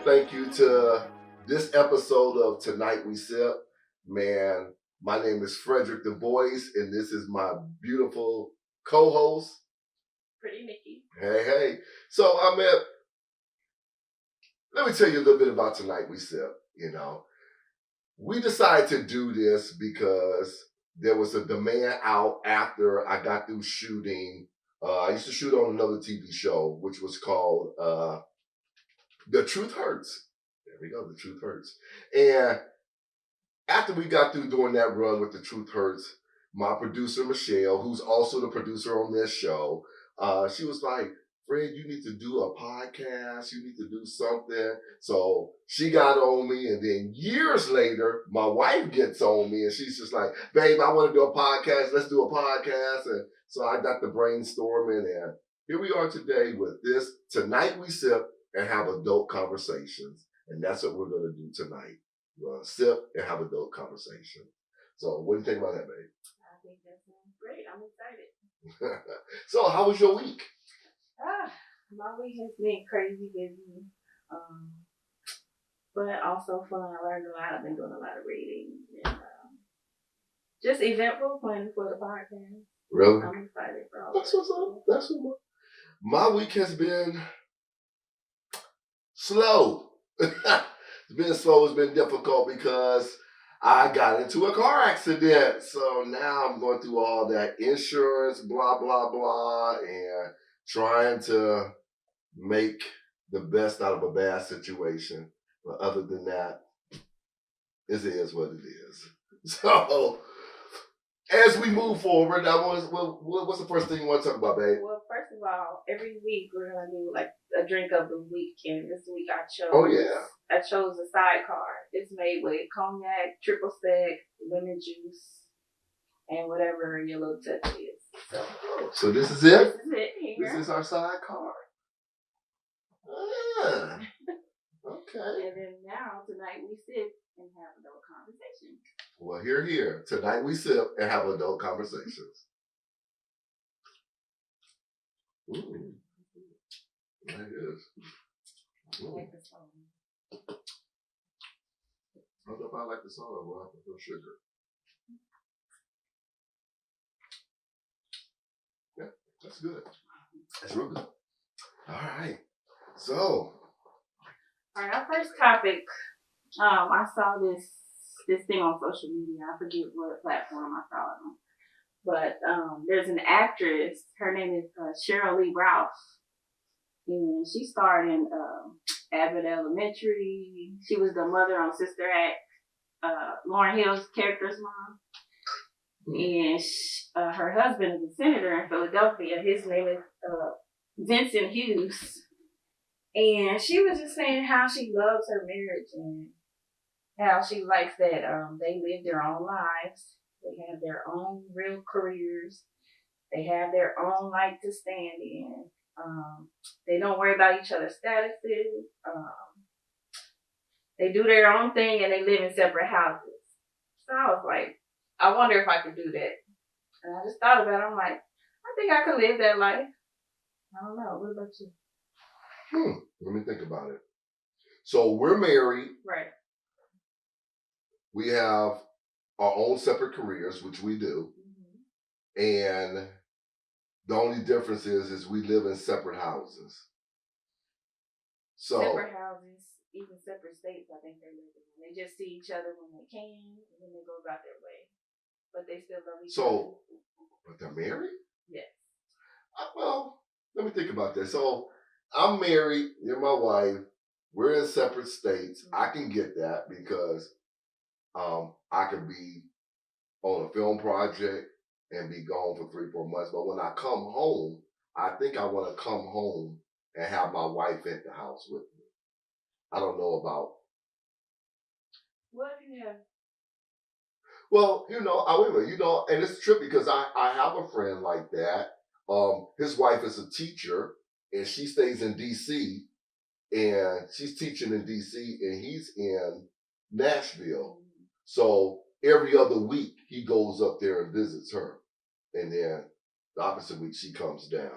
thank you to this episode of Tonight We Sip. Man, my name is Frederick Du Bois, and this is my beautiful co-host. Pretty Nikki. Hey, hey. So, let me tell you a little bit about Tonight We Sip. We decided to do this because there was a demand out after I got through shooting. I used to shoot on another TV show, which was called The Truth Hurts. There we go, The Truth Hurts. And after we got through doing that run with The Truth Hurts, my producer, Michelle, who's also the producer on this show, she was like, Fred, you need to do a podcast. You need to do something. So she got on me. And then years later, my wife gets on me and she's just like, babe, I want to do a podcast. Let's do a podcast. And so I got the brainstorming. And here we are today with this. Tonight we sip and have adult conversations. And that's what we're going to do tonight. We're going to sip and have adult conversations. So what do you think about that, babe? I think that sounds great. I'm excited. So how was your week? My week has been crazy busy, but also fun. I learned a lot. I've been doing a lot of reading and just eventful planning for the podcast. Really? I'm excited for all That's what's up. That's what my week has been slow. It's been slow. It's been difficult because I got into a car accident. So now I'm going through all that insurance, blah, blah, blah, and trying to make the best out of a bad situation. But other than that, it is what it is. So as we move forward, what's the first thing you want to talk about, babe? Well, first of all, every week we're gonna do like a drink of the week, and this week I chose. Oh yeah. I chose a sidecar. It's made with cognac, triple sec, lemon juice, and whatever your little touch is. So this is it. This is it. Here. This is our sidecar. Ah, okay. And then now tonight we sit and have adult conversation. Well, here. Tonight we sip and have adult conversations. Ooh. That is. I like the song. I don't know if I like the song, but I prefer sugar. Yeah, that's good. That's real good. All right. So. All right, our first topic. I saw this thing on social media. I forget what platform I saw it on. But there's an actress. Her name is Cheryl Lee Ralph. And she starred in Abbott Elementary. She was the mother on Sister Act, Lauryn Hill's character's mom. And her husband is a senator in Philadelphia. His name is Vincent Hughes. And she was just saying how she loves her marriage and how she likes that they live their own lives. They have their own real careers. They have their own light to stand in. They don't worry about each other's statuses. They do their own thing and they live in separate houses. So I was like, I wonder if I could do that. And I just thought about it. I'm like, I think I could live that life. I don't know. What about you? Let me think about it. So we're married. Right. We have our own separate careers, which we do. Mm-hmm. And the only difference is we live in separate houses. So separate houses, even separate states, I think they live in. They just see each other when they can, and then they go about their way. But they still love each other. But they're married? Yes. Well, let me think about this. So I'm married, you're my wife, we're in separate states. Mm-hmm. I can get that because I could be on a film project and be gone for 3-4 months. But when I come home, I think I want to come home and have my wife at the house with me. I don't know about. What if you have? Well, and it's tricky because I have a friend like that. His wife is a teacher and she stays in D.C. and she's teaching in D.C. and he's in Nashville. Mm-hmm. So every other week he goes up there and visits her. And then the opposite week she comes down.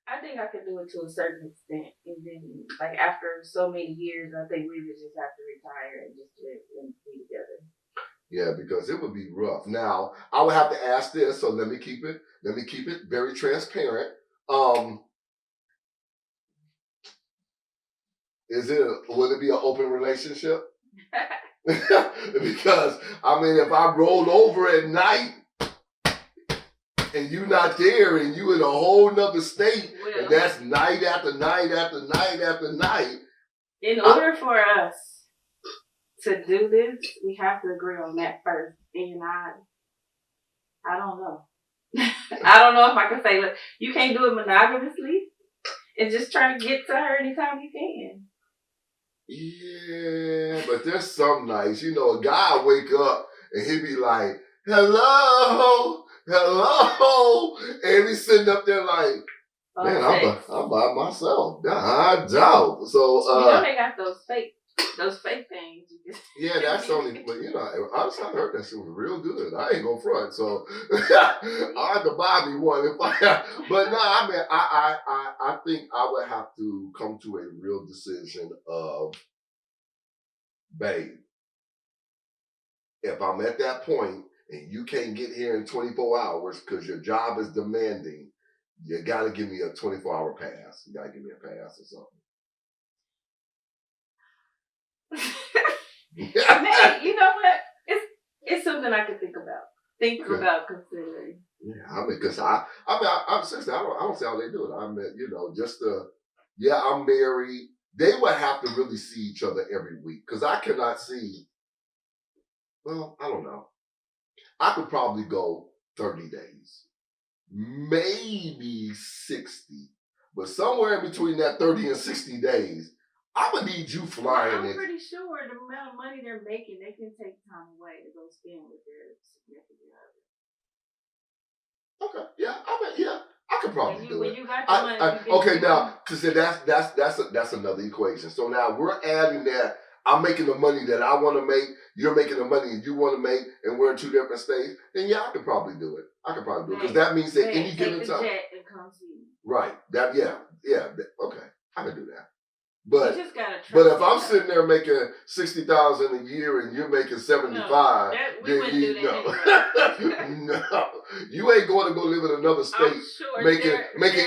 I think I could do it to a certain extent, and then like after so many years, I think we would just have to retire and just live and be together. Yeah, because it would be rough. Now, I would have to ask this, so let me keep it very transparent. Um, would it be an open relationship? Because I mean, if I roll over at night and you not there and you in a whole nother state, and that's night after night after night after night. In order for us to do this, we have to agree on that first. And I don't know. I don't know if I can say, look, you can't do it monogamously and just try to get to her anytime you can. Yeah, but there's some nights, a guy wake up and he be like, hello, and he's sitting up there like, man, I'm by myself. I doubt. So they got those fake things. Yeah, that's only, but honestly, I heard that shit was real good. I ain't gonna front, so I had to buy me one if I. But no, I mean, I think I would have to come to a real decision of, babe, if I'm at that point and you can't get here in 24 hours because your job is demanding, you got to give me a 24-hour pass. You got to give me a pass or something. Man, you know what? It's something I could think about. About considering. Yeah, I mean, because I'm seriously, I don't see how they do it. I mean, I'm married. They would have to really see each other every week because I cannot see. Well, I don't know. I could probably go 30 days, maybe 60, but somewhere in between that 30 and 60 days, I'm gonna need you flying. I'm pretty sure the amount of money they're making, they can take time away to go spend with their significant other. Okay, yeah, I could probably do it. When you got the money, okay, now, because that's another equation. So now we're adding that. I'm making the money that I want to make. You're making the money you want to make, and we're in two different states. Then yeah, I could probably do it. Because that means that any given time. Jet and come see you. Right. That okay, I can do that. But you just gotta if I'm sitting there making $60,000 a year and you're making $75,000, we wouldn't do that anyway. No, you ain't going to go live in another state making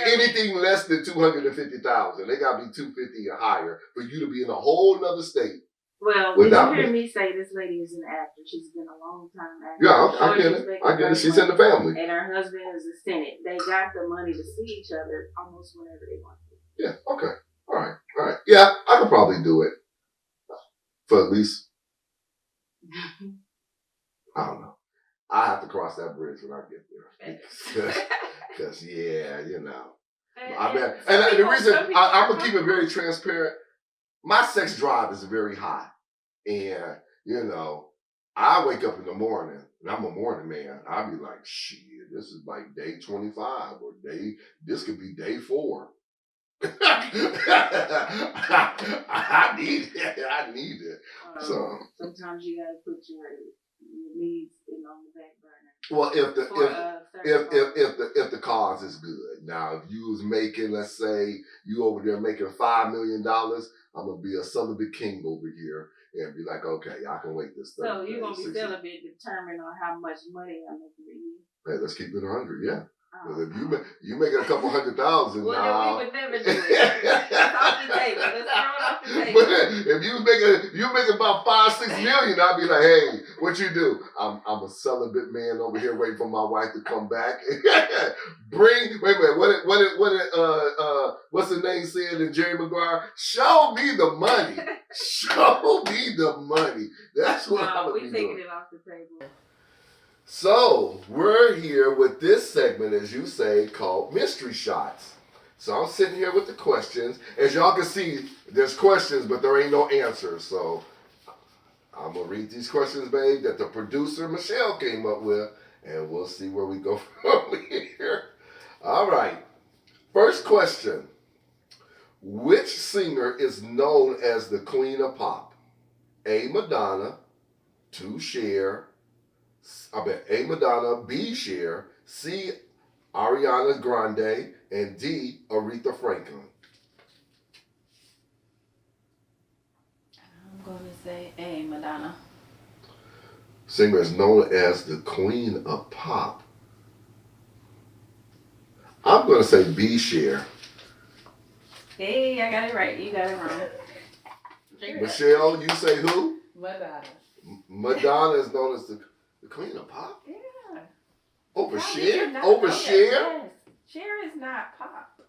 anything less than $250,000. They got to be $250,000 or higher for you to be in a whole nother state. Well, did you hear me say this lady is an actor? She's been a long time actor. Yeah, I get it. I get it. She's in the family. And her husband is a Senate. They got the money to see each other almost whenever they want to. Yeah. Okay. All right. Yeah, I could probably do it for at least. I don't know. I have to cross that bridge when I get there. Because I mean, and the reason I'm gonna keep it very transparent. My sex drive is very high, and I wake up in the morning, and I'm a morning man. I be like, shit, this is like day 25, or this could be day 4. I need it. So sometimes you gotta put your needs on the back burner. Well, if the cause is good. Now, if you was making, let's say, you over there making $5 million, I'm gonna be a celibate king over here and be like, okay, I can wait this. So you're gonna be celibate determined on how much money I'm making for you. Hey, let's keep it 100, yeah. Because if you making a couple $100,000 well, now, we would never do it. That's off the table. Let's throw it off the table. But if you making about $5-6 million, I'd be like, hey, what you do? I'm a celibate man over here waiting for my wife to come back. Wait a minute, what's the name said in Jerry Maguire? Show me the money. Show me the money. That's what I'm gonna be doing. We taking it off the table. So, we're here with this segment, as you say, called Mystery Shots. So, I'm sitting here with the questions. As y'all can see, there's questions, but there ain't no answers. So, I'm going to read these questions, babe, that the producer, Michelle, came up with, and we'll see where we go from here. All right. First question. Which singer is known as the Queen of Pop? A, Madonna. 2, Cher. A, Madonna. B, Cher. C, Ariana Grande, and D, Aretha Franklin. I'm going to say A, Madonna. Singer is known as the Queen of Pop. I'm going to say B, Cher. Hey, I got it right. You got it wrong. Michelle, you say who? Madonna. Madonna is known as the Queen of Pop? Yeah. Over How did Cher? you not Over know that? Cher? Yes. Cher is not pop.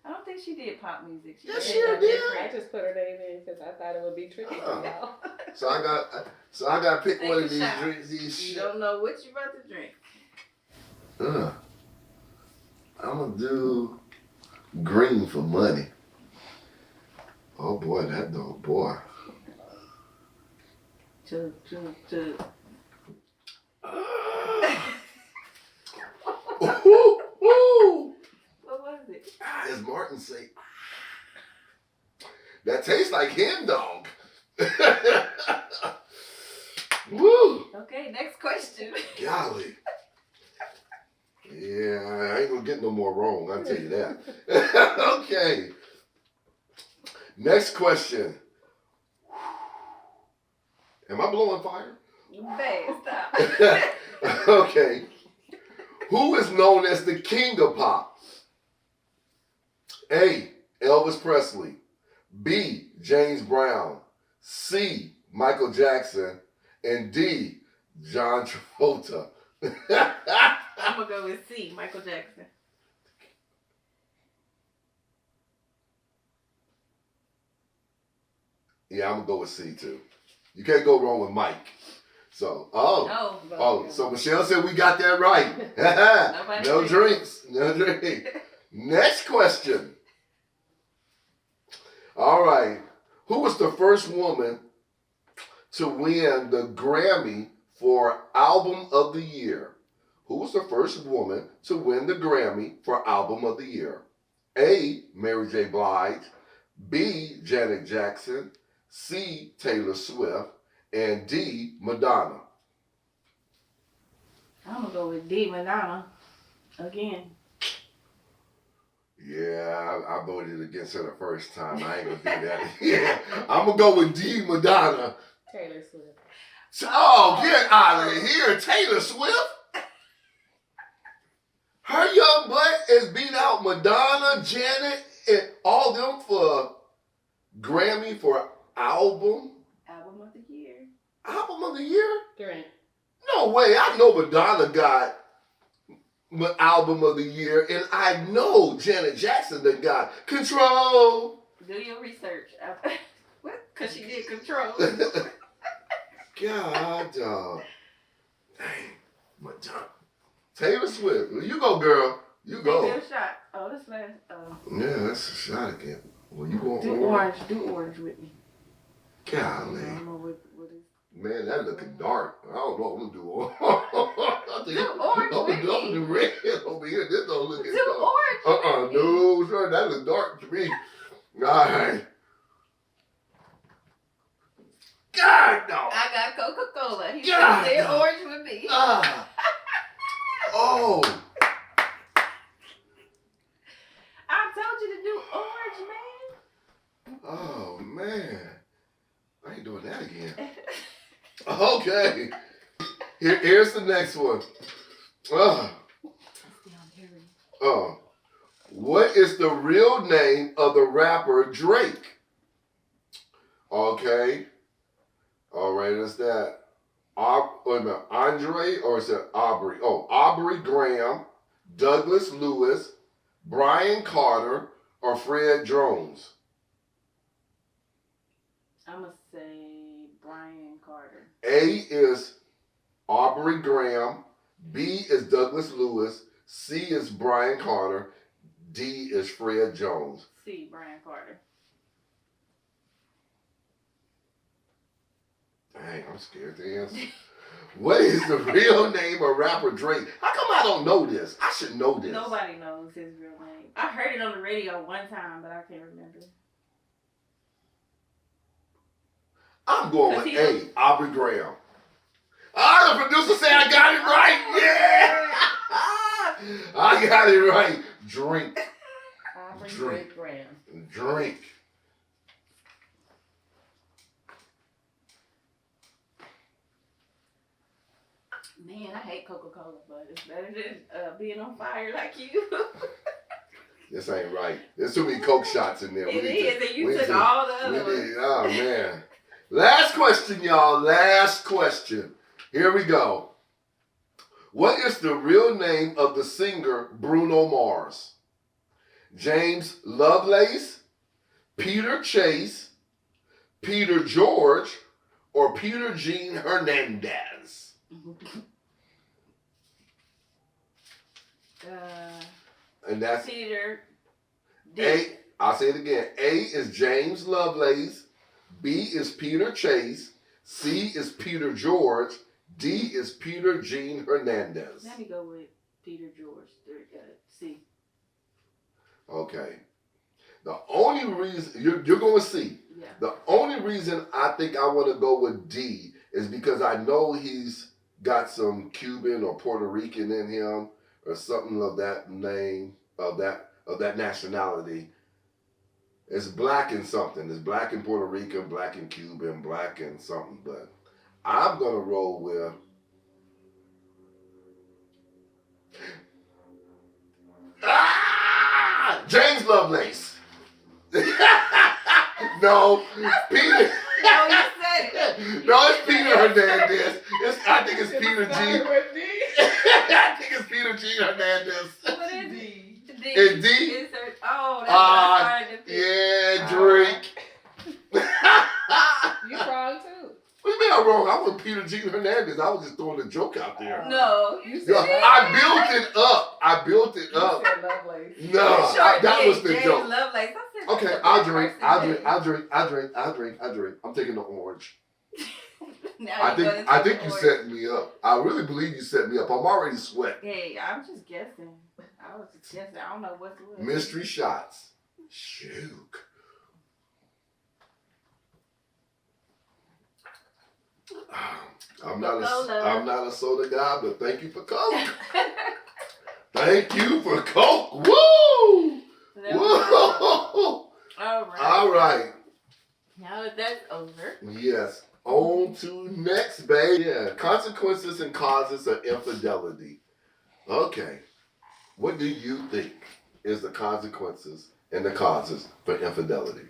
I don't think she did pop music. She Yes, did Cher that did. different. I just put her name in because I thought it would be tricky for y'all. So I got to pick Take one a of these shot. drinks. These You don't know what you about to drink. I'm going to do green for money. Oh boy, that dog, boy. To. Ooh, ooh. What was it? As Martin say, that tastes like hen dog. Woo. Okay, next question. Golly. Yeah, I ain't gonna get no more wrong, I'll tell you that. Okay. Next question. Am I blowing fire? Babe, stop. Okay. Who is known as the king of pop? A, Elvis Presley. B, James Brown. C, Michael Jackson. And D, John Travolta. I'm going to go with C, Michael Jackson. Yeah, I'm going to go with C too. You can't go wrong with Mike. So, so Michelle said we got that right. No drinks. No drink. Next question. All right. Who was the first woman to win the Grammy for Album of the Year? Who was the first woman to win the Grammy for Album of the Year? A, Mary J. Blige. B, Janet Jackson. C, Taylor Swift. And D, Madonna. I'm going to go with D, Madonna. Again. Yeah, I voted against her the first time. I ain't gonna do that. Yeah, I'm gonna go with D, Madonna. Taylor Swift. Oh, get out of here, Taylor Swift. Her young butt has beat out Madonna, Janet, and all them for Grammy for album. Album of the Year. Album of the Year? Drink. No way. I know Madonna got Album of the Year, and I know Janet Jackson that got Control. Do your research. What? Because she did Control. God, dog. Dang. Madonna. Taylor Swift. You go, girl. You go. Take your shot. Oh, this last. Yeah, that's a shot again. Well, you going do orange. Do orange with me. Golly. I don't know what is. Man, that looking dark. I don't know what I'm doing. I think Do orange I'm with gonna do me. red over here. This don't look as Do dark. orange with me. No, sir. That looks dark to me. All right. God, no. I got Coca-Cola. He God, said no. orange with me. Oh. I told you to do orange, man. Oh, man. I ain't doing that again. Okay. Here's the next one. What is the real name of the rapper Drake? Okay. All right, that's that. Andre, or is it Aubrey? Oh, Aubrey Graham, Douglas Lewis, Brian Carter, or Fred Jones? I'm going to say Brian Carter. A is Aubrey Graham, B is Douglas Lewis, C is Brian Carter, D is Fred Jones. C, Brian Carter. Dang, I'm scared to answer. What is the real name of rapper Drake? How come I don't know this? I should know this. Nobody knows his real name. I heard it on the radio one time, but I can't remember. I'm going with A, Aubrey Graham. Ah, the producer said I got it right. Yeah. I got it right. Drink. Drink. Graham. Drink. Man, I hate Coca-Cola, but it's better than being on fire like you. This ain't right. There's too many Coke shots in there. It is, and you took all the other ones. Oh, man. Last question, y'all. Last question. Here we go. What is the real name of the singer Bruno Mars? James Lovelace, Peter Chase, Peter George, or Peter Gene Hernandez? And that's Peter. A. I'll say it again. A is James Lovelace. B is Peter Chase. C is Peter George. D is Peter Gene Hernandez. Let me go with Peter George. C. Okay. The only reason you're going with C. Yeah. The only reason I think I want to go with D is because I know he's got some Cuban or Puerto Rican in him or something of that name, of that nationality. It's black and something. It's black and Puerto Rican, black and Cuban, black and something. But I'm going to roll with James Lovelace. No, Peter. No, you said it. No, it's Peter Hernandez. I think it's Peter G. I think it's Peter G. Hernandez. What is D? It's D? Is there, oh, that's what I started to think. Yeah, drink. You wrong too. What do you mean I'm wrong? I was Peter G. Hernandez. I was just throwing a joke out there. No, you said Yo, I built it up. You said Lovelace. No, that was the James joke. Lovelace. I said, Okay, I'll drink. I'm taking the orange. Now I think you set me up. I really believe you set me up. I'm already sweating. Hey, I'm just guessing. I was just guessing. I don't know what's what. Mystery shots. Shook. I'm not a soda guy, but thank you for Coke. Thank you for Coke. Woo! Woo! All right. Now that that's over. Yes. On to next, babe. Yeah. Consequences and causes of infidelity. Okay. What do you think is the consequences and the causes for infidelity?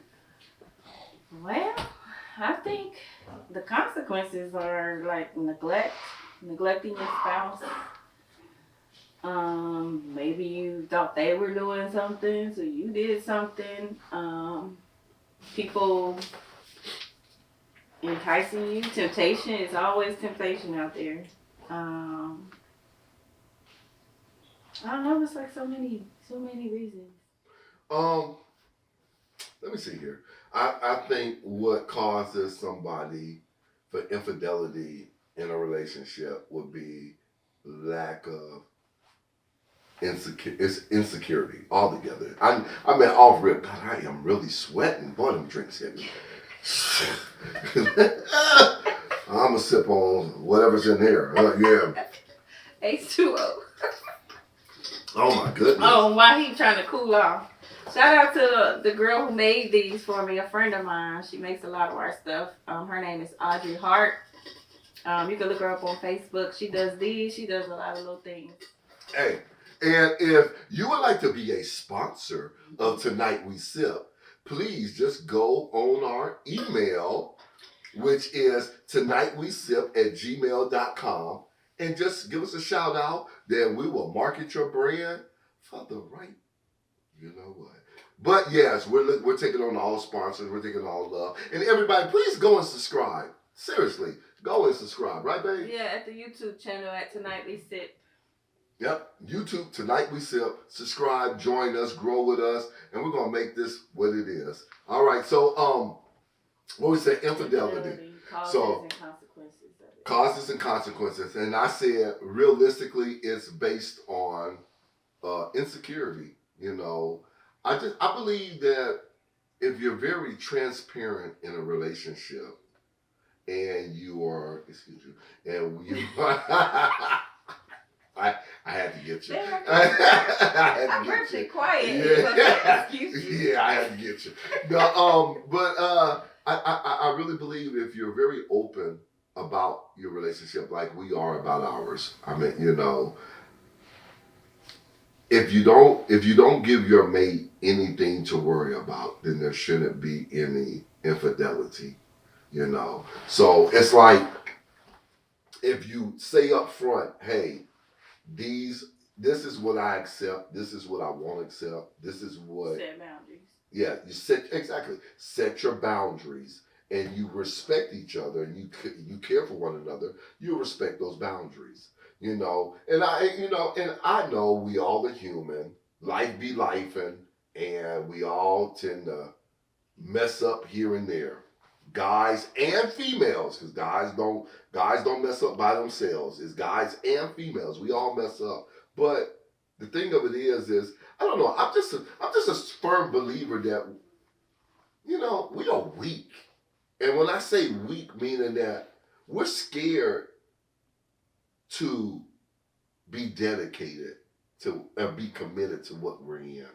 Well, I think the consequences are like neglecting your spouse. Maybe you thought they were doing something, so you did something. People enticing you. Temptation is always temptation out there. I don't know. It's like so many reasons. Let me see here. I think what causes somebody for infidelity in a relationship would be lack of insecurity altogether. I mean, off rip. God, I am really sweating. Boy, them drinks hit me. I'm gonna sip on whatever's in here. Yeah. H2O. Oh my goodness. Oh, while he trying to cool off. Shout out to the girl who made these for me, a friend of mine. She makes a lot of our stuff. Her name is Audrey Hart. You can look her up on Facebook. She does these. She does a lot of little things. Hey, and if you would like to be a sponsor of Tonight We Sip, please just go on our email, which is tonightwesip@gmail.com, and just give us a shout out. Then we will market your brand for the right, you know what. But yes, we're taking on all sponsors. We're taking all love. And everybody, please go and subscribe. Seriously, go and subscribe. Right, babe? Yeah, at the YouTube channel at Tonight We Sip. Yep, YouTube, Tonight We Sip. Subscribe, join us, grow with us, and we're going to make this what it is. All right, so, what we say, infidelity. Causes and consequences of it. Causes and consequences. And I said, realistically, it's based on insecurity. You know, I believe that if you're very transparent in a relationship and you are, excuse you, and you, I had to get you. I had to I'm get you. really quiet. Yeah, Excuse you. yeah, I had to get you. No, but I really believe if you're very open about your relationship, like we are about ours. I mean, if you don't give your mate anything to worry about, then there shouldn't be any infidelity. So it's like if you say up front, hey, these this is what I accept, this is what I won't accept, this is what Set boundaries. yeah, set your boundaries, and you respect each other, and you care for one another. You respect those boundaries, and I know we all are human. Life be life, and we all tend to mess up here and there, guys and females, because guys don't mess up by themselves. It's guys and females. We all mess up. But the thing of it is I don't know. I'm just a firm believer that we are weak, and when I say weak, meaning that we're scared to be dedicated to and be committed to what we're in.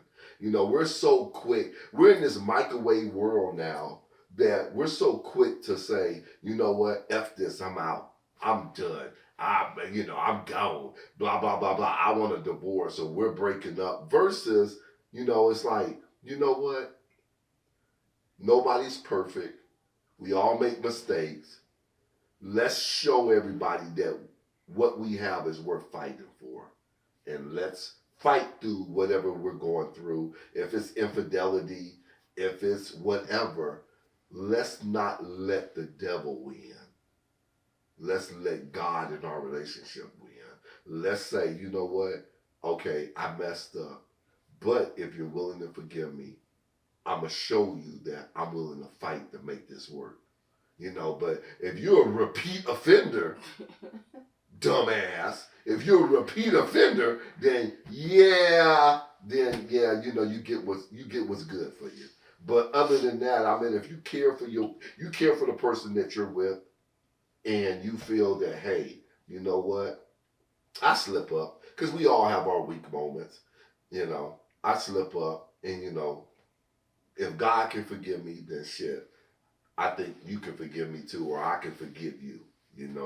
We're so quick. We're in this microwave world now that we're so quick to say, you know what, F this, I'm out. I'm done. I'm gone. Blah, blah, blah, blah. I want a divorce, or we're breaking up. Versus, it's like, you know what? Nobody's perfect. We all make mistakes. Let's show everybody that what we have is worth fighting for. And let's fight through whatever we're going through. If it's infidelity, if it's whatever, let's not let the devil win. Let's let God in our relationship win. Let's say, you know what? Okay, I messed up. But if you're willing to forgive me, I'm going to show you that I'm willing to fight to make this work. But if you're a repeat offender, dumbass, if you're a repeat offender, then yeah, you get what's good for you. But other than that, I mean, if you care for the person that you're with, and you feel that, hey, you know what, I slip up, because we all have our weak moments. I slip up, and if God can forgive me, then shit, I think you can forgive me too, or I can forgive you. And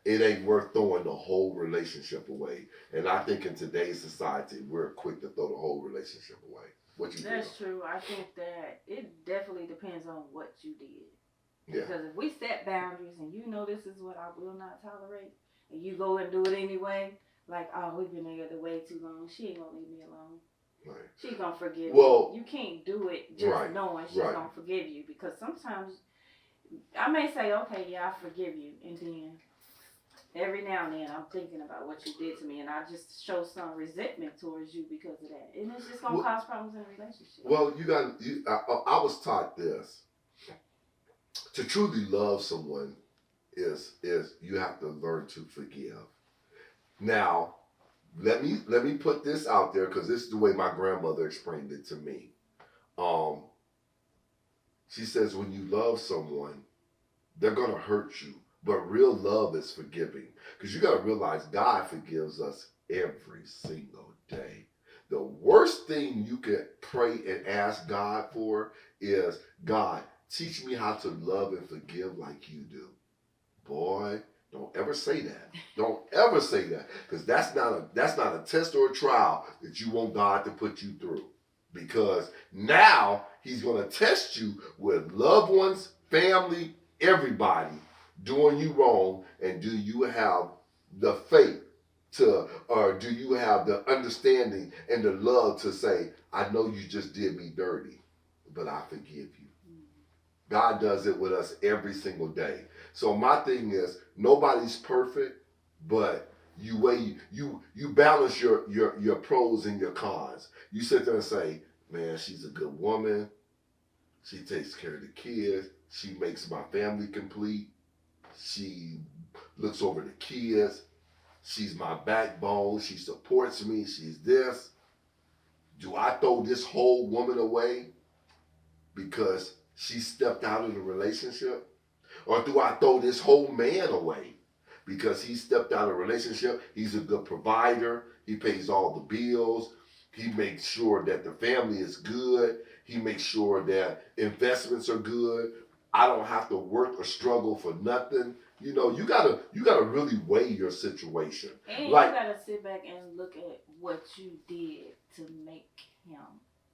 it ain't worth throwing the whole relationship away. And I think in today's society, we're quick to throw the whole relationship away. What you think? That's true. I think that it definitely depends on what you did. Yeah. Because if we set boundaries and this is what I will not tolerate, and you go and do it anyway, like, oh, we've been together way too long, she ain't gonna leave me alone. Right. She's gonna forgive Well, me. You can't do it just knowing she's gonna forgive you, because sometimes I may say, okay, yeah, I forgive you, and then every now and then I'm thinking about what you did to me, and I just show some resentment towards you because of that, and it's just gonna cause problems in a relationship. Well, I was taught this. To truly love someone is you have to learn to forgive. Now, let me put this out there, because this is the way my grandmother explained it to me. She says, when you love someone, they're gonna hurt you, but real love is forgiving. Because you gotta realize God forgives us every single day. The worst thing you can pray and ask God for is, God, teach me how to love and forgive like you do. Boy, don't ever say that. Don't ever say that, because that's not a test or a trial that you want God to put you through. Because now he's going to test you with loved ones, family, everybody doing you wrong, and do you have the faith or do you have the understanding and the love to say, I know you just did me dirty, but I forgive you. God does it with us every single day. So my thing is, nobody's perfect, but you balance your pros and your cons. You sit there and say, man, she's a good woman. She takes care of the kids. She makes my family complete. She looks over the kids. She's my backbone. She supports me. She's this. Do I throw this whole woman away because she stepped out of the relationship? Or do I throw this whole man away? Because he stepped out of a relationship, he's a good provider, he pays all the bills, he makes sure that the family is good, he makes sure that investments are good. I don't have to work or struggle for nothing. You know, you gotta really weigh your situation. And like, you gotta sit back and look at what you did to make him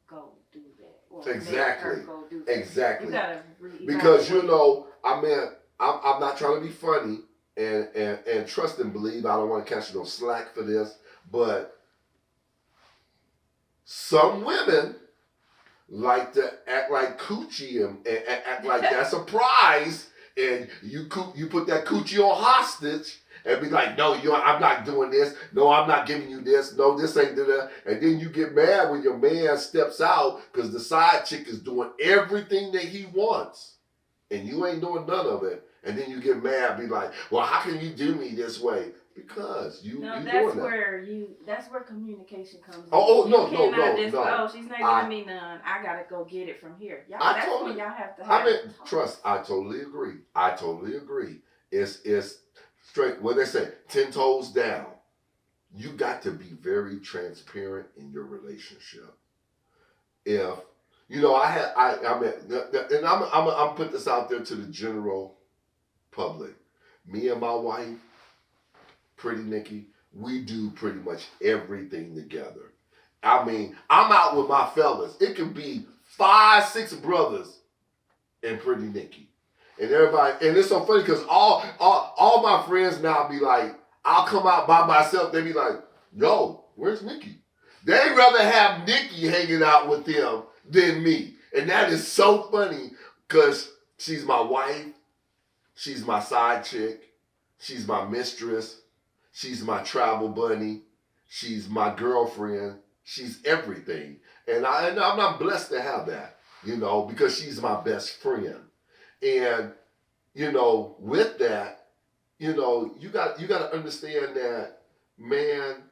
go do that. Or exactly. make her go do that. Exactly. You gotta because you know, I mean, I'm not trying to be funny and trust and believe. I don't want to catch no slack for this, but some women like to act like coochie and act like that's a prize, and you put that coochie on hostage and be like, no, I'm not doing this. No, I'm not giving you this. No, this ain't that. And then you get mad when your man steps out because the side chick is doing everything that he wants, and you ain't doing none of it. And then you get mad, be like, well, how can you do me this way? Because you that's doing where that's where communication comes in. Oh, you no, oh, she's not giving me none. I gotta go get it from here. When y'all have to have trust, I totally agree. It's straight, what they say, 10 toes down. You got to be very transparent in your relationship. If, you know, I mean, and I'm put this out there to the general public. Me and my wife, Pretty Nikki, we do pretty much everything together. I mean, I'm out with my fellas. It could be 5, 6 brothers and Pretty Nikki. And everybody, and it's so funny because all my friends now be like, I'll come out by myself. They be like, yo, where's Nikki? They'd rather have Nikki hanging out with them than me. And that is so funny because she's my wife. She's my side chick. She's my mistress. She's my travel bunny. She's my girlfriend. She's everything. And I'm not blessed to have that, you know, because she's my best friend. And, you know, with that, you know, you got to understand that, man,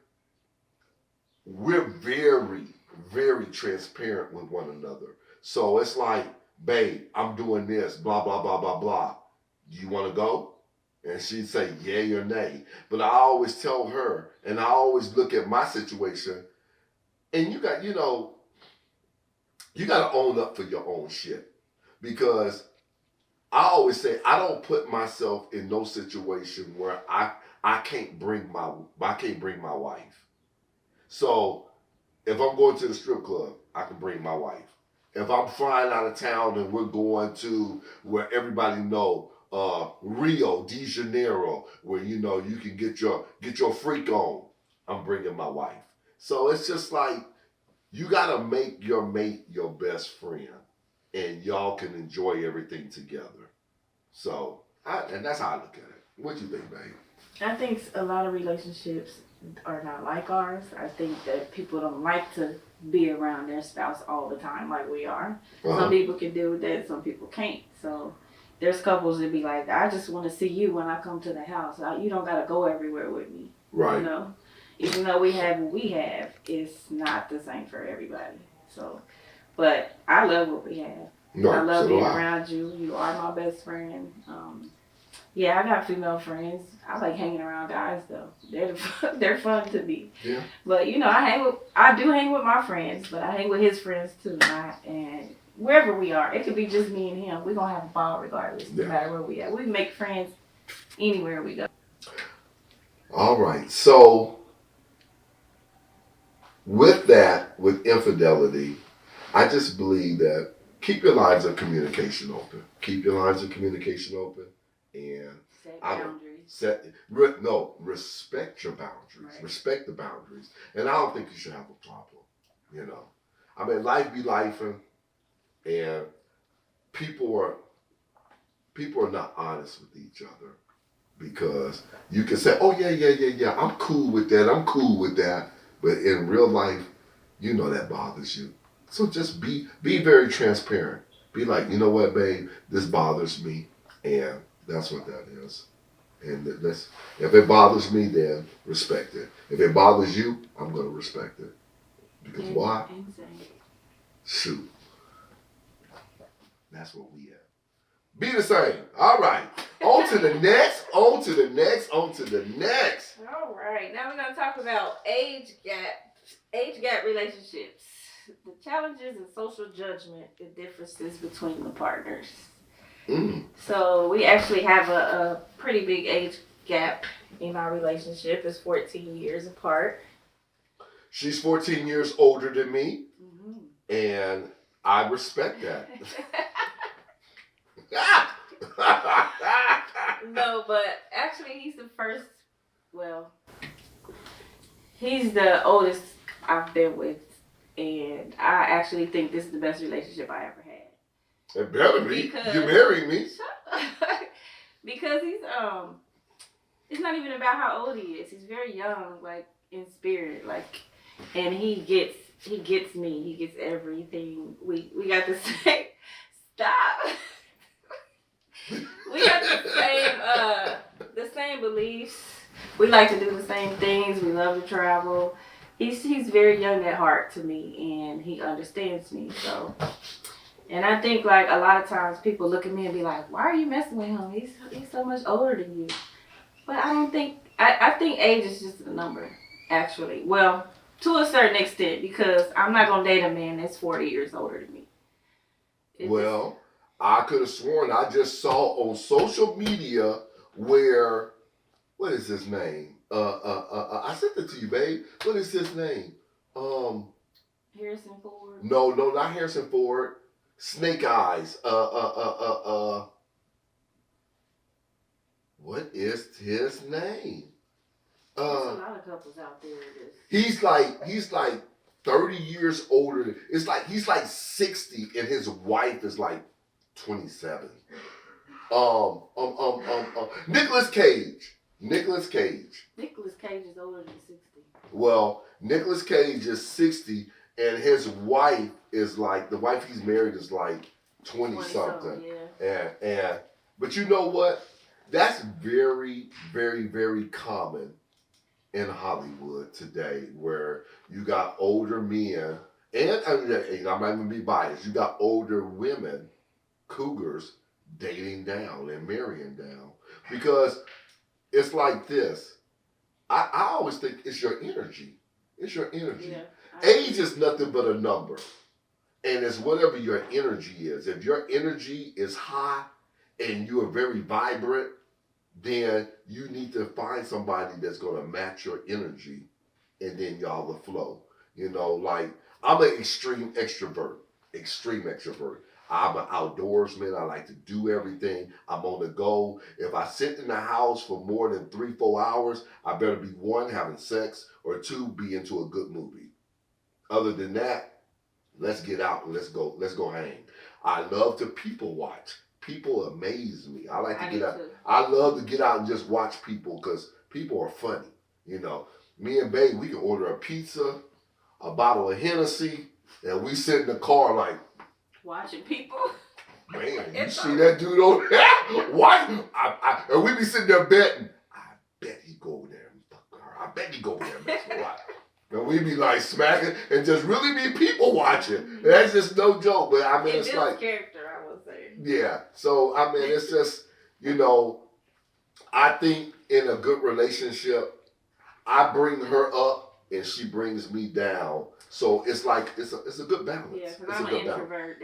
we're very, very transparent with one another. So it's like, babe, I'm doing this, blah, blah, blah, blah, blah. You want to go? And she'd say yay or nay. But I always tell her, and I always look at my situation, and you got to own up for your own shit. Because I always say I don't put myself in no situation where I can't bring my wife. So if I'm going to the strip club, I can bring my wife. If I'm flying out of town and we're going to where everybody know, Rio de Janeiro, where you know you can get your freak on, I'm bringing my wife. So it's just like you gotta make your mate your best friend, and y'all can enjoy everything together. So and that's how I look at it. What do you think, babe? I think a lot of relationships are not like ours. I think that people don't like to be around their spouse all the time like we are. Uh-huh. Some people can deal with that, some people can't. So there's couples that be like, I just want to see you when I come to the house. You don't got to go everywhere with me. Right. You know? Even though we have what we have, it's not the same for everybody. So, but I love what we have. No, I love being around you. You are my best friend. Yeah, I got female friends. I like hanging around guys though. They're fun to me. Yeah. But you know, I do hang with my friends, but I hang with his friends too. And wherever we are, it could be just me and him. We're gonna have a ball regardless, no matter where we at. We make friends anywhere we go. All right. So with that, with infidelity, I just believe that keep your lines of communication open. Keep your lines of communication open. And set boundaries. Respect your boundaries. Right. Respect the boundaries. And I don't think you should have a problem. You know, I mean, life be lifing, and people are not honest with each other, because you can say, oh yeah, I'm cool with that, but in real life, you know that bothers you. So just be very transparent. Be like, you know what, babe, this bothers me, and that's what that is. And if it bothers me, then respect it. If it bothers you, I'm going to respect it. Because why? Exactly. Shoot. That's what we have. Be the same. All right. On to the next. On to the next. On to the next. All right. Now we're gonna talk about age gap relationships, the challenges and social judgment, the differences between the partners. So we actually have a pretty big age gap in our relationship. It's 14 years apart. She's 14 years older than me, and I respect that. No, but actually he's the first, well, he's the oldest I've been with, and I actually think this is the best relationship I ever had. It better be. You married me. Because he's it's not even about how old he is. He's very young, like in spirit, like, and he gets me. He gets everything. We got the same. Stop. We got the same beliefs. We like to do the same things. We love to travel. He's very young at heart to me, and he understands me. So, and I think like a lot of times people look at me and be like, "Why are you messing with him? He's so much older than you." But I don't think I think age is just a number, actually. Well, to a certain extent, because I'm not gonna date a man that's 40 years older than me. I could have sworn I just saw on social media where, what is his name? I sent it to you, babe. What is his name? Harrison Ford. No, not Harrison Ford. Snake Eyes. What is his name? There's a lot of couples out there. He's like 30 years older. It's like he's like 60 and his wife is like 27. Nicolas Cage. Nicolas Cage is older than 60. Well, Nicolas Cage is 60 and his wife is like, the wife he's married is like 20 something. Yeah. And but you know what? That's very, very, very common in Hollywood today, where you got older men, and I might even be biased, you got older women, cougars, dating down and marrying down. Because it's like this. I always think it's your energy. It's your energy. Yeah, age is nothing but a number. And it's whatever your energy is. If your energy is high and you are very vibrant, then you need to find somebody that's going to match your energy, and then y'all will flow. You know, like, I'm an extreme extrovert. I'm an outdoorsman. I like to do everything. I'm on the go. If I sit in the house for more than 3-4 hours, I better be, one, having sex, or two, be into a good movie. Other than that, let's get out and let's go hang. I love to people watch. People amaze me. I like to get out. I love to get out and just watch people, because people are funny. You know, me and Babe, we can order a pizza, a bottle of Hennessy, and we sit in the car like, watching people. Man, you see that dude over there? What? And we be sitting there betting. I bet he go over there and fuck her. I bet he go over there and mess with her. And we be like smacking and just really be people watching. That's just no joke. But I mean, it's like character, I would say. Yeah. So I mean, it's just, you know, I think in a good relationship, I bring her up and she brings me down. So it's like it's a good balance. Yeah, because I'm an introvert.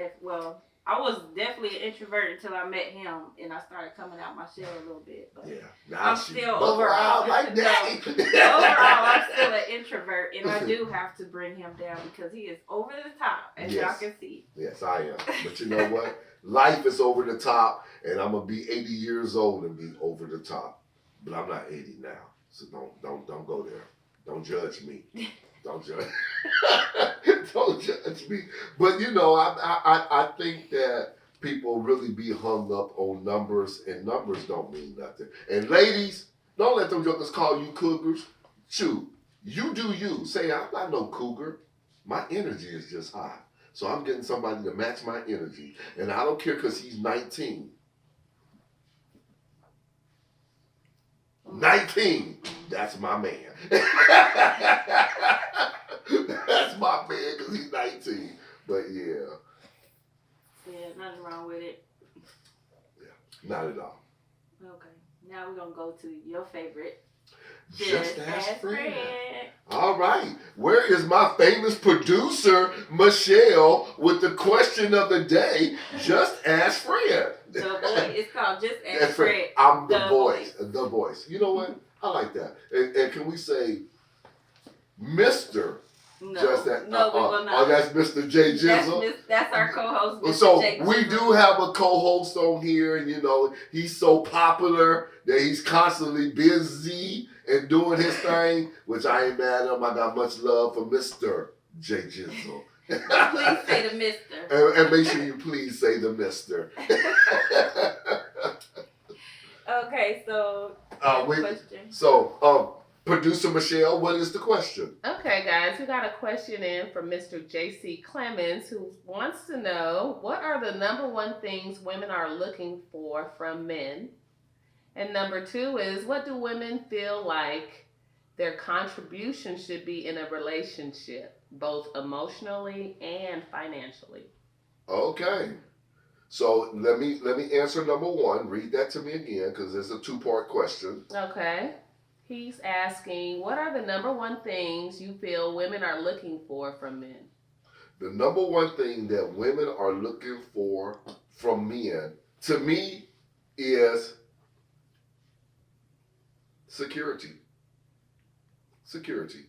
I was definitely an introvert until I met him and I started coming out my shell a little bit. But yeah, I'm still overall like that. Overall, I'm still an introvert, and I do have to bring him down because he is over the top, as y'all can see. Yes, I am. But you know what? Life is over the top, and I'm gonna be 80 years old and be over the top. But I'm not 80 now, so don't go there. Don't judge me. Don't judge. Don't judge me. But you know, I think that people really be hung up on numbers, and numbers don't mean nothing. And ladies, don't let them jokers call you cougars. Shoot, you do you. Say, I'm not no cougar. My energy is just high. So I'm getting somebody to match my energy. And I don't care because he's 19. 19, that's my man. That's my man because he's 19. But yeah. Yeah, nothing wrong with it. Yeah. Not at all. Okay. Now we're gonna go to your favorite. Just ask Fred. Fred. All right. Where is my famous producer, Michelle, with the question of the day? Just ask Fred. The voice. It's called Just Ask Fred. I'm the voice. The voice. You know what? I like that. And can we say Mr. No, Just that? no, we will not. Oh, that's Mr. J. Jizzle. That's our co-host, Mr. So J. we do have a co-host on here, and he's so popular that he's constantly busy and doing his thing, which I ain't mad at him. I got much love for Mr. J. Jizzle. Please say the Mr. And make sure you please say the Mr. Okay, so question. So producer Michelle, what is the question? Okay, guys, we got a question in from Mr. J.C. Clemens, who wants to know, what are the number one things women are looking for from men? And number 2 is, what do women feel like their contribution should be in a relationship, both emotionally and financially? Okay. So let me answer number 1. Read that to me again, because it's a 2-part question. Okay. He's asking, what are the number one things you feel women are looking for from men? The number one thing that women are looking for from men, to me, is security. Security.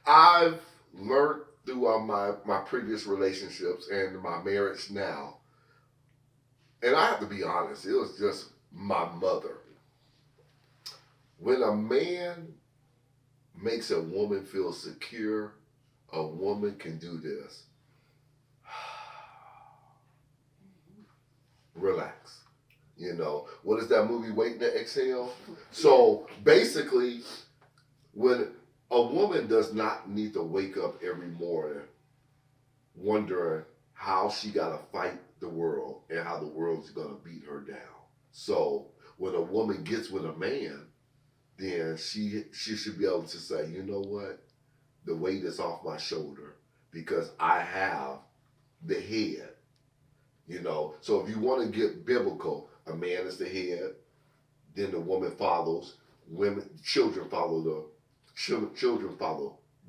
I've learned throughout my previous relationships and my marriage now, and I have to be honest, it was just my mother. When a man makes a woman feel secure, a woman can do this. Relax. What is that movie, Waiting to Exhale? So basically, when a woman does not need to wake up every morning wondering how she got to fight the world and how the world's going to beat her down. So when a woman gets with a man, then she should be able to say, you know what? The weight is off my shoulder because I have the head. So if you want to get biblical, a man is the head, then the woman follows, children follow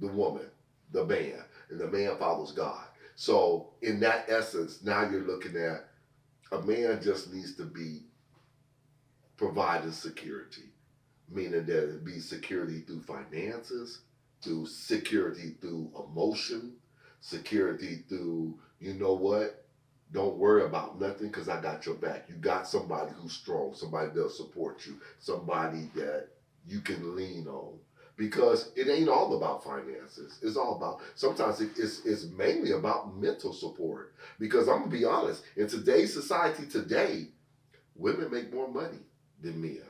the woman, the man, and the man follows God. So in that essence, now you're looking at a man just needs to be providing security, meaning that it be security through finances, through security through emotion, security through, you know what? Don't worry about nothing because I got your back. You got somebody who's strong, somebody that'll support you, somebody that you can lean on. Because it ain't all about finances. It's all about, sometimes it's mainly about mental support. Because I'm going to be honest, in today's society today, women make more money than men.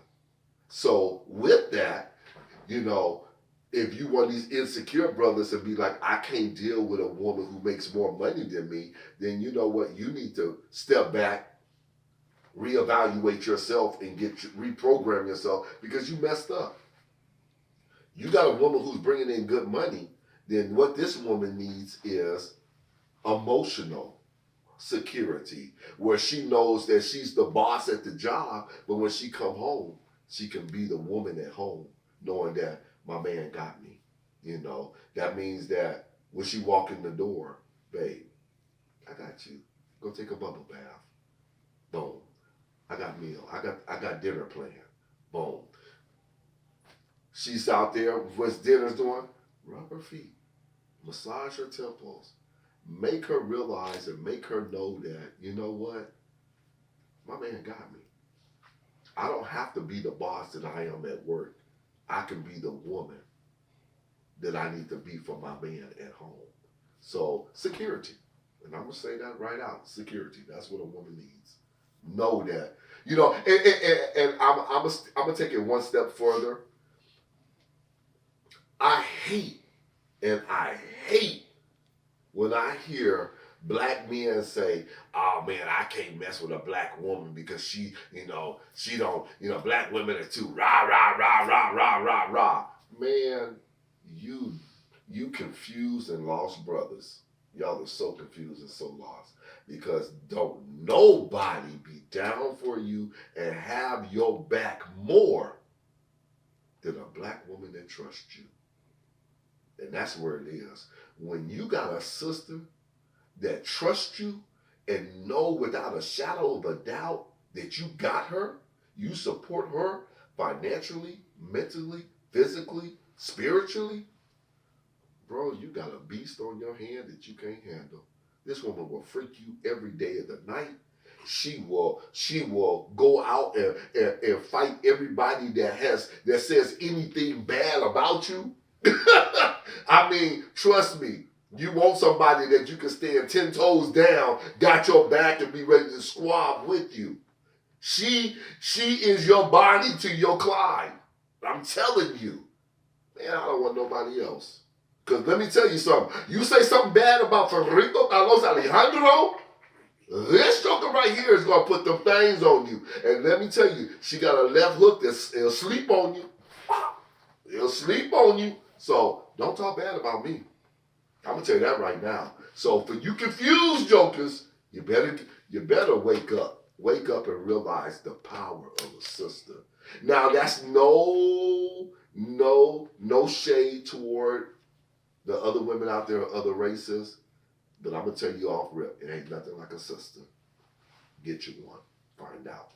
So with that, if you want these insecure brothers to be like, I can't deal with a woman who makes more money than me, then you know what? You need to step back, reevaluate yourself, and reprogram yourself because you messed up. You got a woman who's bringing in good money, then what this woman needs is emotional security, where she knows that she's the boss at the job, but when she come home, she can be the woman at home, knowing that my man got me. That means that when she walk in the door, babe, I got you. Go take a bubble bath. Boom. I got meal. I got dinner planned. Boom. She's out there. What's dinner's doing? Rub her feet. Massage her temples. Make her realize and make her know that, you know what? My man got me. I don't have to be the boss that I am at work. I can be the woman that I need to be for my man at home. So security. And I'm going to say that right out. Security. That's what a woman needs. Know that. And I'm going to take it one step further. I hate when I hear black men say, oh man, I can't mess with a black woman because she don't, black women are too rah, rah, rah, rah, rah, rah, rah. Man, you confused and lost brothers. Y'all are so confused and so lost because don't nobody be down for you and have your back more than a black woman that trusts you. And that's where it is. When you got a sister that trusts you and know without a shadow of a doubt that you got her, you support her financially, mentally, physically, spiritually, bro, you got a beast on your hand that you can't handle. This woman will freak you every day of the night. She will go out and fight everybody that says anything bad about you. I mean, trust me, you want somebody that you can stand 10 toes down, got your back, and be ready to squab with you. She is your Bonnie to your Clyde. I'm telling you. Man, I don't want nobody else. Because let me tell you something. You say something bad about Federico Carlos Alejandro, this joker right here is going to put them things on you. And let me tell you, she got a left hook that'll sleep on you. It'll sleep on you. So don't talk bad about me. I'm going to tell you that right now. So for you confused jokers, you better wake up. Wake up and realize the power of a sister. Now that's no shade toward the other women out there, other races. But I'm going to tell you off rip, it ain't nothing like a sister. Get you one. Find out.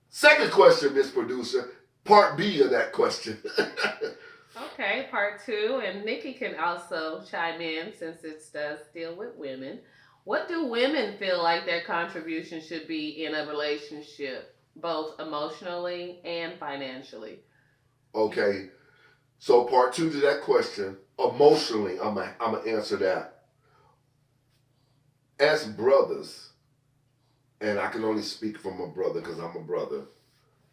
Second question, Miss Producer. Part B of that question. Okay, part 2, and Nikki can also chime in since it does deal with women. What do women feel like their contribution should be in a relationship, both emotionally and financially? Okay, so part 2 to that question, emotionally, I'm gonna answer that. As brothers, and I can only speak from a brother because I'm a brother.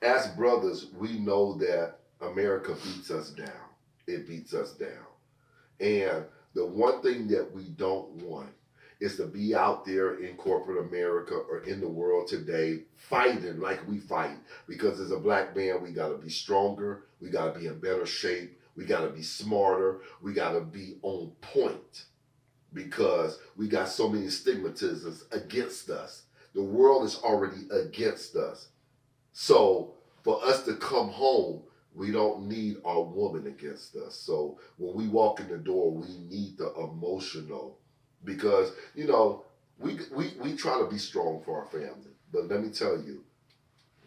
As brothers, we know that America beats us down. It beats us down. And the one thing that we don't want is to be out there in corporate America or in the world today fighting like we fight. Because as a black man, we got to be stronger. We got to be in better shape. We got to be smarter. We got to be on point because we got so many stigmatisms against us. The world is already against us. So for us to come home, we don't need our woman against us. So when we walk in the door, we need the emotional because, you know, we try to be strong for our family. But let me tell you,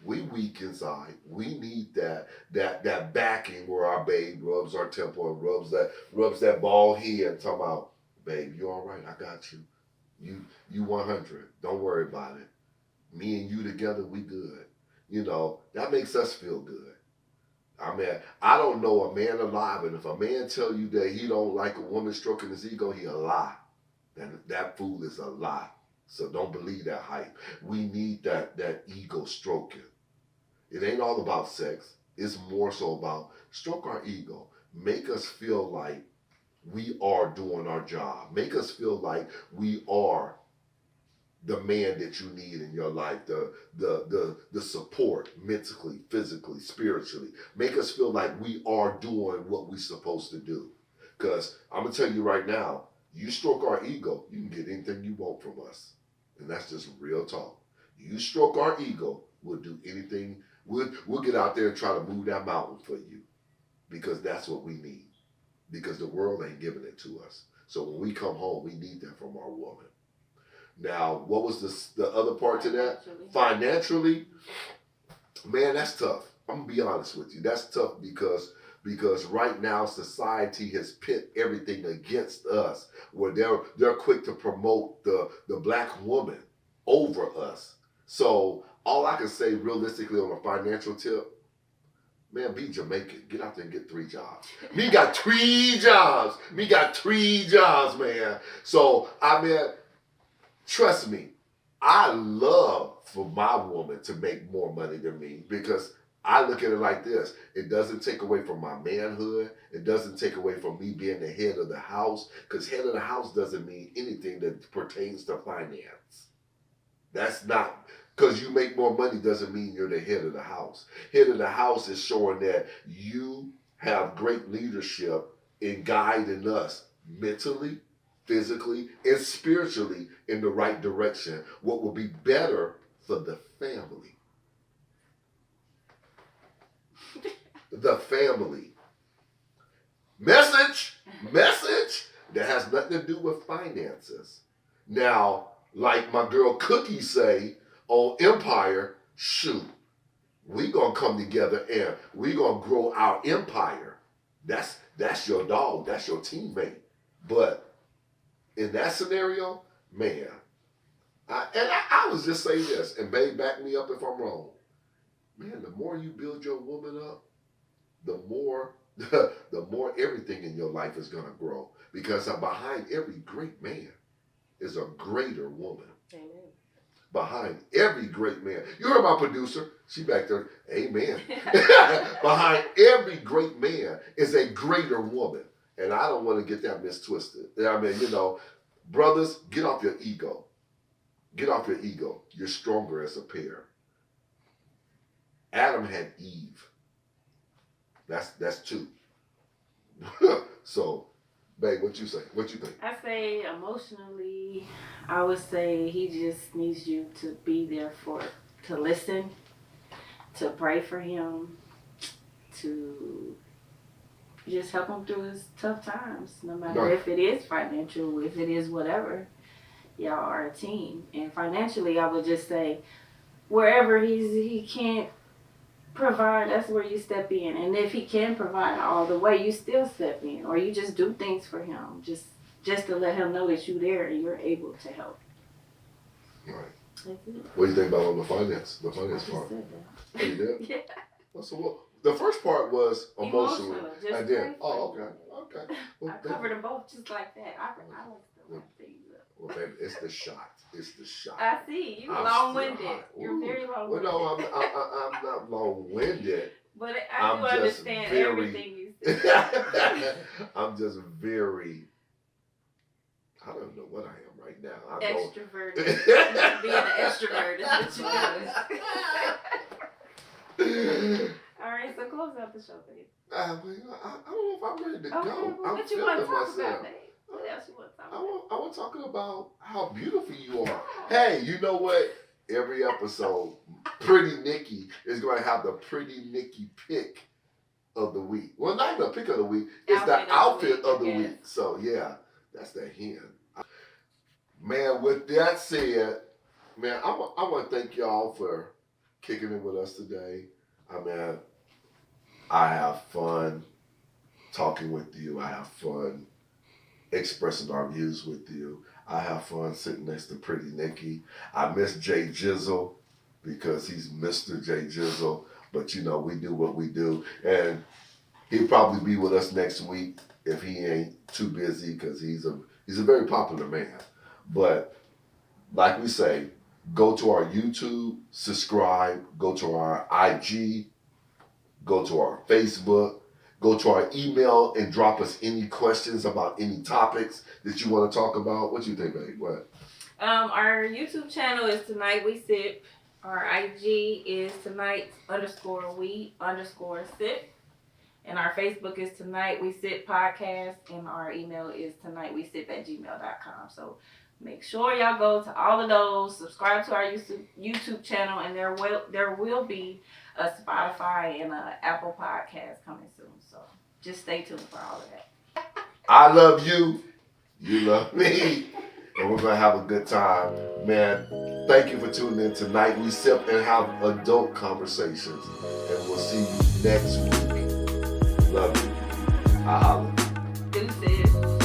we weak inside. We need that backing where our babe rubs our temple and rubs that bald head talking about, babe, you all right? I got you. You 100. Don't worry about it. Me and you together, we good. You know, that makes us feel good. I mean, I don't know a man alive, and if a man tell you that he don't like a woman stroking his ego, he a lie. And that fool is a lie. So don't believe that hype. We need that ego stroking. It ain't all about sex. It's more so about stroke our ego. Make us feel like we are doing our job. Make us feel like we are the man that you need in your life, the support mentally, physically, spiritually. Make us feel like we are doing what we're supposed to do. Because I'm going to tell you right now, you stroke our ego, you can get anything you want from us. And that's just real talk. You stroke our ego, we'll do anything. We'll get out there and try to move that mountain for you. Because that's what we need. Because the world ain't giving it to us. So when we come home, we need that from our woman. Now, what was the other part to that? Financially, man, that's tough. I'm gonna be honest with you. That's tough because right now society has pit everything against us, where they're quick to promote the black woman over us. So all I can say realistically on a financial tip, man, be Jamaican. Get out there and get 3 jobs. Me got 3 jobs. Me got 3 jobs, man. So I mean, trust me, I love for my woman to make more money than me because I look at it like this. It doesn't take away from my manhood. It doesn't take away from me being the head of the house because head of the house doesn't mean anything that pertains to finance. That's not, because you make more money doesn't mean you're the head of the house. Head of the house is showing that you have great leadership in guiding us mentally, physically and spiritually in the right direction, what will be better for the family. The family. Message that has nothing to do with finances. Now, like my girl Cookie say on Empire, shoot, we gonna come together and we gonna grow our empire. That's your dog, that's your teammate. But in that scenario, man, I was just saying this, and babe, back me up if I'm wrong. Man, the more you build your woman up, the more everything in your life is gonna grow. Because behind every great man is a greater woman. Amen. Behind every great man. You heard my producer. She back there. Amen. Behind every great man is a greater woman. And I don't want to get that mistwisted. I mean, brothers, get off your ego. Get off your ego. You're stronger as a pair. Adam had Eve. That's two. So, babe, what you say? What you think? I say emotionally, I would say he just needs you to be there to listen, to pray for him, to just help him through his tough times, no matter if it is financial, if it is whatever. Y'all are a team. And financially, I would just say wherever he can't provide, that's where you step in. And if he can provide all the way, you still step in, or you just do things for him, just to let him know that you're there and you're able to help. Right. That's it. What do you think about on the finance part? I just said that. Oh, you did? Yeah. So the first part was emotional, Just and then pray for him. okay. Well, I covered them both just like that. I like the wrap things up. Well, baby, it's the shot. It's the shot. I see. You're I'm long-winded. still hot. You're very Well, long-winded. no, I'm not long-winded. But I do understand everything you said. I'm just very. I don't know what I am right now. Extroverted. Being an extrovert is what you do. All right, so close out the show, babe. I don't know if I'm ready to Okay, go. well, I'm what you want to feeling talk myself. about, babe? What else you want to talk about? I want to talk about how beautiful you are. Hey, you know what? Every episode, Pretty Nikki is going to have the Pretty Nikki pick of the week. Well, not even a pick of the week. It's the outfit of the week. So, yeah, that's the hint. Man, with that said, man, I want to thank y'all for kicking it with us today. I mean, I have fun talking with you. I have fun expressing our views with you. I have fun sitting next to Pretty Nikki. I miss Jay Jizzle because he's Mr. Jay Jizzle. But, we do what we do. And he'll probably be with us next week if he ain't too busy because he's a very popular man. But like we say, go to our YouTube, subscribe, go to our IG, go to our Facebook, go to our email and drop us any questions about any topics that you want to talk about. What you think, babe? What? Our YouTube channel is Tonight We Sip. Our IG is tonight_we_sip. And our Facebook is Tonight We Sip Podcast. And our email is tonightwesip@gmail.com. So make sure y'all go to all of those, subscribe to our YouTube channel, and there will be a Spotify and an Apple Podcast coming soon. So just stay tuned for all of that. I love you. You love me. And we're going to have a good time. Man, thank you for tuning in tonight. We sip and have adult conversations. And we'll see you next week. Love you. I holla. Deuces.